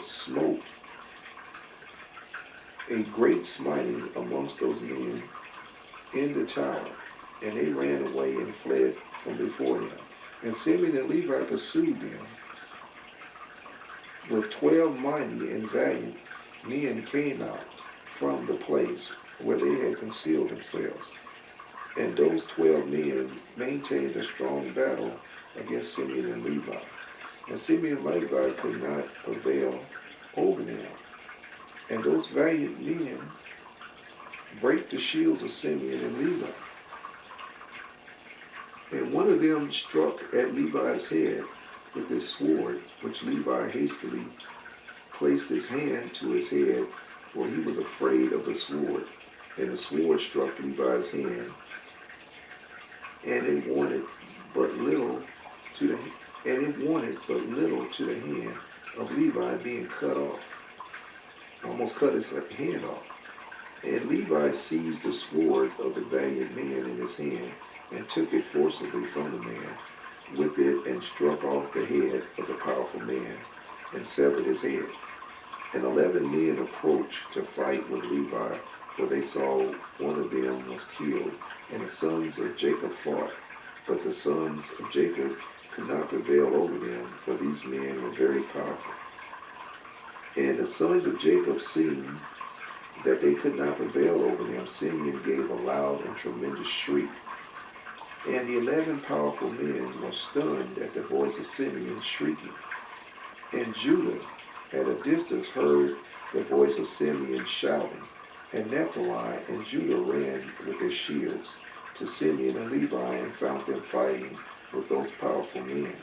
smote a great smiting amongst those men in the tower, and they ran away and fled from before him. And Simeon and Levi pursued them with 12 mighty and valiant men came out from the place where they had concealed themselves. And those 12 men maintained a strong battle against Simeon and Levi. And Simeon and Levi could not prevail over them. And those valiant men brake the shields of Simeon and Levi. And one of them struck at Levi's head with his sword, which Levi hastily placed his hand to his head, for he was afraid of the sword. And the sword struck Levi's hand, and it wanted but little to the hand of Levi being cut off. Almost cut his hand off. And Levi seized the sword of the valiant man in his hand, and took it forcibly from the man with it, and struck off the head of the powerful man, and severed his head. And 11 men approached to fight with Levi, for they saw one of them was killed. And the sons of Jacob fought, but the sons of Jacob could not prevail over them, for these men were very powerful. And the sons of Jacob, seeing that they could not prevail over them, Simeon gave a loud and tremendous shriek. And the 11 powerful men were stunned at the voice of Simeon shrieking. And Judah at a distance heard the voice of Simeon shouting. And Naphtali and Judah ran with their shields to Simeon and Levi, and found them fighting with those powerful men,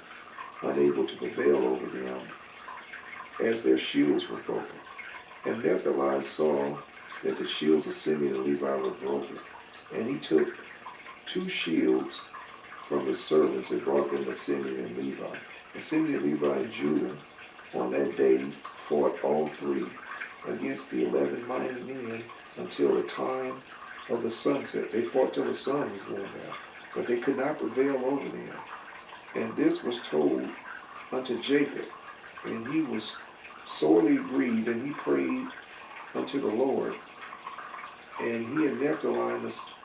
unable to prevail over them, as their shields were broken. And Naphtali saw that the shields of Simeon and Levi were broken, and he took 2 shields from his servants and brought them to Simeon and Levi. And Simeon and Levi and Judah on that day fought all 3 against the 11 mighty men until the time of the sunset. They fought till the sun was going down, but they could not prevail over them. And this was told unto Jacob, and he was sorely grieved, and he prayed unto the Lord. And he and Naphtali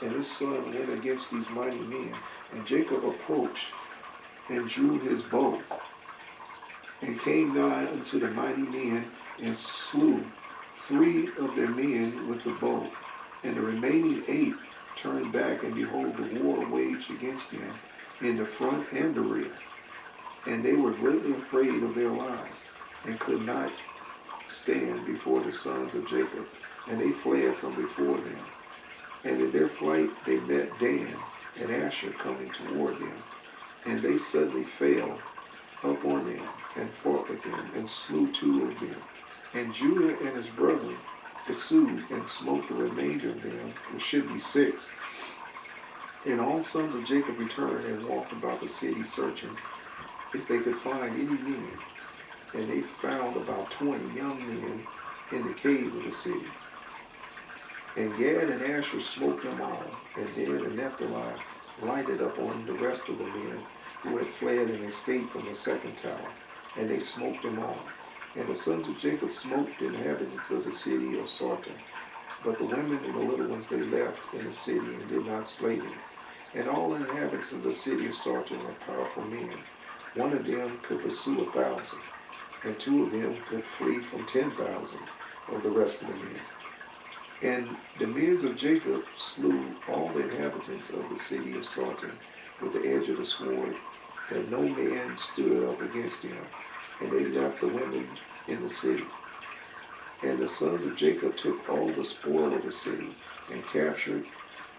and his son went against these mighty men. And Jacob approached and drew his bow, and came nigh unto the mighty men, and slew 3 of their men with the bow. And the remaining 8 turned back, and behold, the war waged against them in the front and the rear. And they were greatly afraid of their lives, and could not stand before the sons of Jacob, and they fled from before them. And in their flight they met Dan and Asher coming toward them, and they suddenly fell upon them, and fought with them, and slew 2 of them. And Judah and his brethren pursued, and smote the remainder of them, which should be 6. And all sons of Jacob returned, and walked about the city, searching if they could find any men. And they found about 20 young men in the cave of the city. And Gad and Asher smote them all, and Dan and Naphtali lighted up on the rest of the men who had fled and escaped from the second tower, and they smote them all. And the sons of Jacob smote the inhabitants of the city of Sarton, but the women and the little ones they left in the city, and did not slay them. And all the inhabitants of the city of Sarton were powerful men. One of them could pursue 1,000, and 2 of them could flee from 10,000 of the rest of the men. And the men of Jacob slew all the inhabitants of the city of Sarton with the edge of the sword, that no man stood up against them, and they left the women in the city. And the sons of Jacob took all the spoil of the city, and captured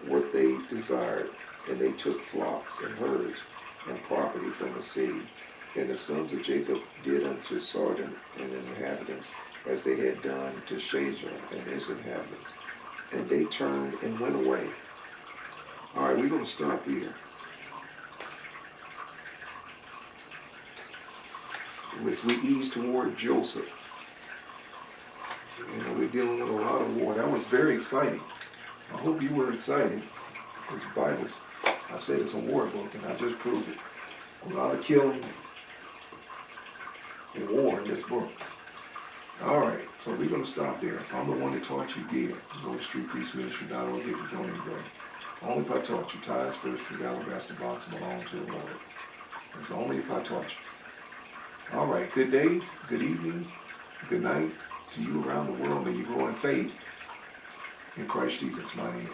what they desired, and they took flocks and herds and property from the city. And the sons of Jacob did unto Sarton and the inhabitants as they had done to Shazar and his inhabitants. And they turned and went away. All right, we're going to stop here. As we ease toward Joseph, we're dealing with a lot of war. That was very exciting. I hope you were excited. This Bible's, I said it's a war book, and I just proved it. A lot of killing and war in this book. So we're going to stop there. If I'm the one that taught you, give. Go to streetpriestministry.org, get the donate button. Only if I taught you. Tithes first from the alabaster box belong to the Lord. It's only if I taught you. All right, good day, good evening, good night to you around the world. May you grow in faith in Christ Jesus, my name.